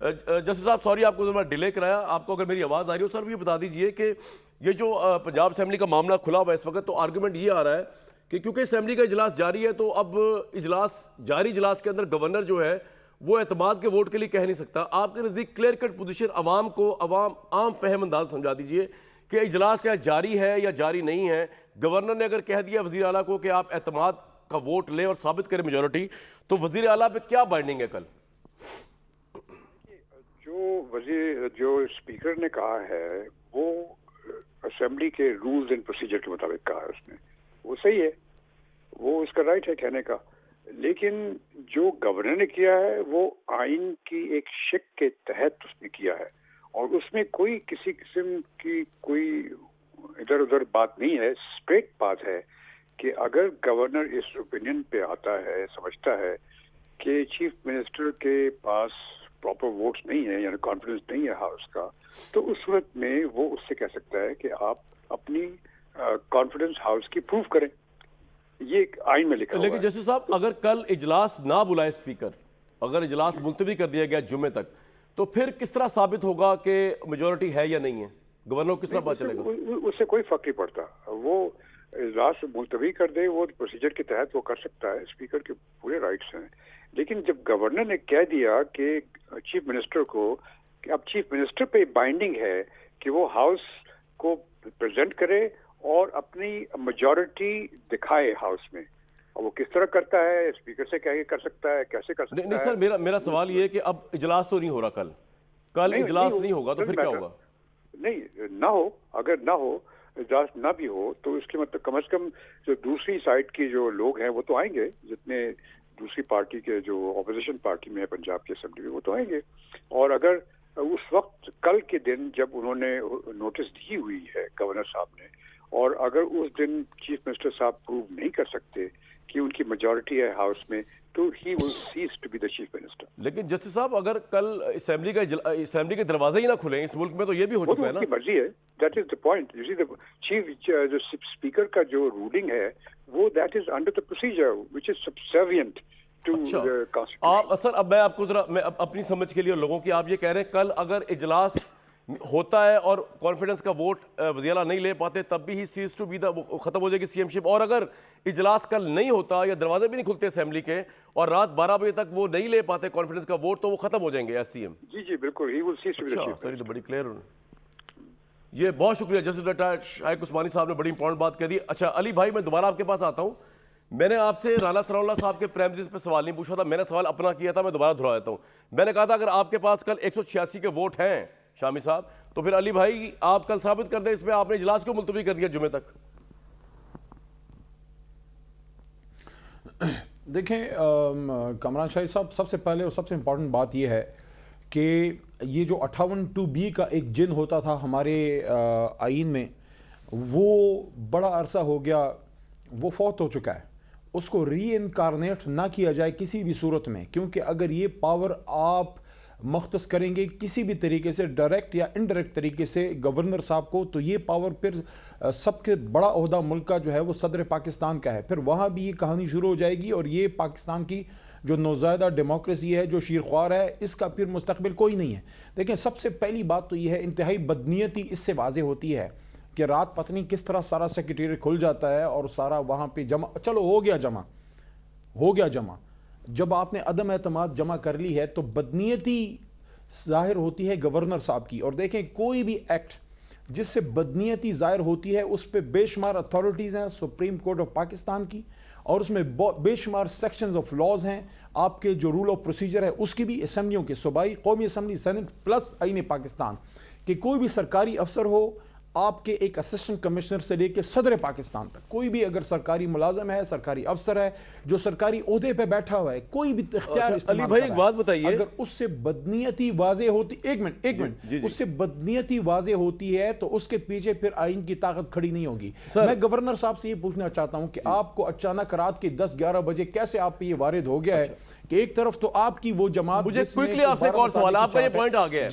Justice صاحب sorry آپ کو میں ڈیلے کرایا. آپ کو اگر میری آواز آ رہی ہو سر یہ بتا دیجئے کہ یہ جو پنجاب اسمبلی کا معاملہ کھلا ہوا ہے اس وقت, تو آرگومنٹ یہ آ رہا ہے کہ کیونکہ اسمبلی کا اجلاس جاری ہے تو اب جاری اجلاس کے اندر گورنر جو ہے وہ اعتماد کے ووٹ کے لیے کہہ نہیں سکتا. آپ کے نزدیک کلیئر کٹ پوزیشن عوام کو عام فہم انداز سمجھا دیجئے کہ اجلاس یا جاری ہے یا جاری نہیں ہے. گورنر نے اگر کہہ دیا وزیر اعلیٰ کو کہ آپ اعتماد کا ووٹ لیں اور ثابت کریں میجورٹی, تو وزیر اعلیٰ پہ کیا بائنڈنگ ہے کل؟ جو اسپیکر نے کہا ہے وہ اسمبلی کے رولز اینڈ پروسیجر کے مطابق کہا ہے اس نے, وہ صحیح ہے, وہ اس کا رائٹ ہے کہنے کا. لیکن جو گورنر نے کیا ہے وہ آئین کی ایک شق کے تحت اس نے کیا ہے, اور اس میں کوئی کسی قسم کی کوئی ادھر ادھر بات نہیں ہے. اسٹریٹ بات ہے کہ اگر گورنر اس اوپینین پہ آتا ہے, سمجھتا ہے کہ چیف منسٹر کے پاس پراپر ووٹس نہیں ہے یعنی کانفیڈنس نہیں ہے ہاؤس کا, تو اس صورت میں وہ اس سے کہہ سکتا ہے کہ آپ اپنی کانفیڈنس ہاؤس کی پروف کریں. یہ آئین میں لکھا ہوا ہے. لیکن جیسے صاحب اگر کل اجلاس نہ بلائے اسپیکر, اگر اجلاس ملتوی کر دیا گیا جمعے تک, تو پھر کس طرح ثابت ہوگا کہ میجورٹی ہے یا نہیں ہے؟ گورنر کو کس طرح پتہ چلے گا؟ اس سے کوئی فرق نہیں پڑتا. وہ اجلاس ملتوی کر دے, وہ پروسیجر کے تحت وہ کر سکتا ہے, اسپیکر کے پورے رائٹس ہیں. لیکن جب گورنر نے کہہ دیا کہ چیف منسٹر کو کہ اب چیف منسٹر پہ بائنڈنگ ہے کہ وہ ہاؤس کو پریزنٹ کرے اور اپنی میجورٹی دکھائے ہاؤس میں, اور وہ کس طرح کرتا ہے, اسپیکر سے کہہ کے کر سکتا ہے, کیسے کر سکتا ہے. نہیں سر, میرا سوال یہ ہے کہ اب اجلاس تو نہیں ہو رہا, کل اجلاس نہیں ہوگا تو پھر کیا ہوگا؟ نہیں نہ ہو, اگر نہ ہو اجلاس نہ بھی ہو تو اس کے مطلب کم از کم جو دوسری سائڈ کی جو لوگ ہیں وہ تو آئیں گے, جتنے دوسری پارٹی کے جو اپوزیشن پارٹی میں ہے پنجاب کی اسمبلی میں وہ تو آئیں گے. اور اگر اس وقت کل کے دن جب انہوں نے نوٹس دی ہوئی ہے گورنر صاحب نے, اور اگر اس دن چیف منسٹر صاحب پروو نہیں کر سکتے کہ ان کی میجورٹی ہے ہاؤس میں, تو he will says to be the chief minister. لیکن جسٹس صاحب اگر کل اسمبلی کے دروازے ہی نہ کھلیں اس ملک میں تو یہ بھی ہو چکا ہے نا. وہ تو ان کی مرضی ہے, that is the point. You see the chief جو اسپیکر کا جو رولنگ ہے وہ that is under the procedure which is subservient to the constitution. آپ سر اب میں آپ کو ذرا میں اپنی سمجھ کے لیے لوگوں کی, آپ یہ کہہ رہے ہیں کل اگر اجلاس ہوتا ہے اور کانفیڈنس کا ووٹ وزیر اعلیٰ نہیں لے پاتے تب بھی ہی سیز ٹو بی دا, ختم ہو جائے گی سی ایم شپ. اور اگر اجلاس کل نہیں ہوتا یا دروازے بھی نہیں کھلتے اسمبلی کے اور رات 12 بجے تک وہ نہیں لے پاتے کانفیڈنس کا ووٹ, تو وہ ختم ہو جائیں گے ایس سی ایم. جی بالکل, he will says to be the chief. Sir تو بڑی کلیئر. یہ بہت شکریہ جسٹس ڈاکٹر شائق عثمانی صاحب نے بڑی امپورٹنٹ بات کہہ دی. اچھا علی بھائی, میں دوبارہ آپ کے پاس آتا ہوں. میں نے آپ سے رانا ثناء اللہ صاحب کے پرائمریز پہ سوال نہیں پوچھا تھا, میں نے سوال اپنا کیا تھا, میں دوبارہ دہرا دیتا ہوں. میں نے کہا تھا اگر آپ کے پاس کل 186 کے ووٹ ہیں شامی صاحب, تو پھر علی بھائی آپ کل ثابت کر دیں اس میں آپ نے اجلاس کو ملتوی کر دیا جمعے تک. دیکھیں کامران شاہد صاحب, سب سے پہلے اور سب سے امپورٹنٹ بات یہ ہے کہ یہ جو 58(2)B کا ایک جن ہوتا تھا ہمارے آئین میں, وہ بڑا عرصہ ہو گیا, وہ فوت ہو چکا ہے. اس کو ری انکارنیٹ نہ کیا جائے کسی بھی صورت میں, کیونکہ اگر یہ پاور آپ مختص کریں گے کسی بھی طریقے سے ڈائریکٹ یا انڈائریکٹ طریقے سے گورنر صاحب کو, تو یہ پاور پھر سب کے بڑا عہدہ ملک کا جو ہے وہ صدر پاکستان کا ہے. پھر وہاں بھی یہ کہانی شروع ہو جائے گی, اور یہ پاکستان کی جو نوزائیدہ ڈیموکریسی ہے, جو شیرخوار ہے, اس کا پھر مستقبل کوئی نہیں ہے. دیکھیں سب سے پہلی بات تو یہ ہے, انتہائی بدنیتی اس سے واضح ہوتی ہے کہ رات پتنی کس طرح سارا سیکریٹریٹ کھل جاتا ہے اور سارا وہاں پہ جمع, چلو ہو گیا جمع. جب آپ نے عدم اعتماد جمع کر لی ہے تو بدنیتی ظاہر ہوتی ہے گورنر صاحب کی. اور دیکھیں کوئی بھی ایکٹ جس سے بدنیتی ظاہر ہوتی ہے اس پہ بے شمار اتھارٹیز ہیں سپریم کورٹ آف پاکستان کی, اور اس میں بے شمار سیکشنز آف لاز ہیں. آپ کے جو رول آف پروسیجر ہے اس کی بھی, اسمبلیوں کے, صوبائی, قومی اسمبلی, سینٹ پلس آئین پاکستان, کہ کوئی بھی سرکاری افسر ہو, آپ کے ایک اسسٹنٹ کمشنر سے لے کے صدر پاکستان تک, کوئی بھی اگر سرکاری ملازم ہے, سرکاری افسر ہے, جو سرکاری عہدے پہ بیٹھا ہوا ہے, کوئی بھی اختیار علی بھائی ایک بات بتائیے, اگر اس سے بدنیتی واضح ہوتی, ایک منٹ, اس سے بدنیتی واضح ہوتی ہے تو اس کے پیچھے پھر آئین کی طاقت کھڑی نہیں ہوگی. میں گورنر صاحب سے یہ پوچھنا چاہتا ہوں کہ آپ کو اچانک رات کے 10-11 بجے کیسے آپ پہ یہ وارد ہو گیا ہے کہ ایک طرف تو آپ کی وہ جماعت, مجھے کوئکلی آپ سے ایک اور سوال, آپ کا یہ پوائنٹ آ گیا ہے.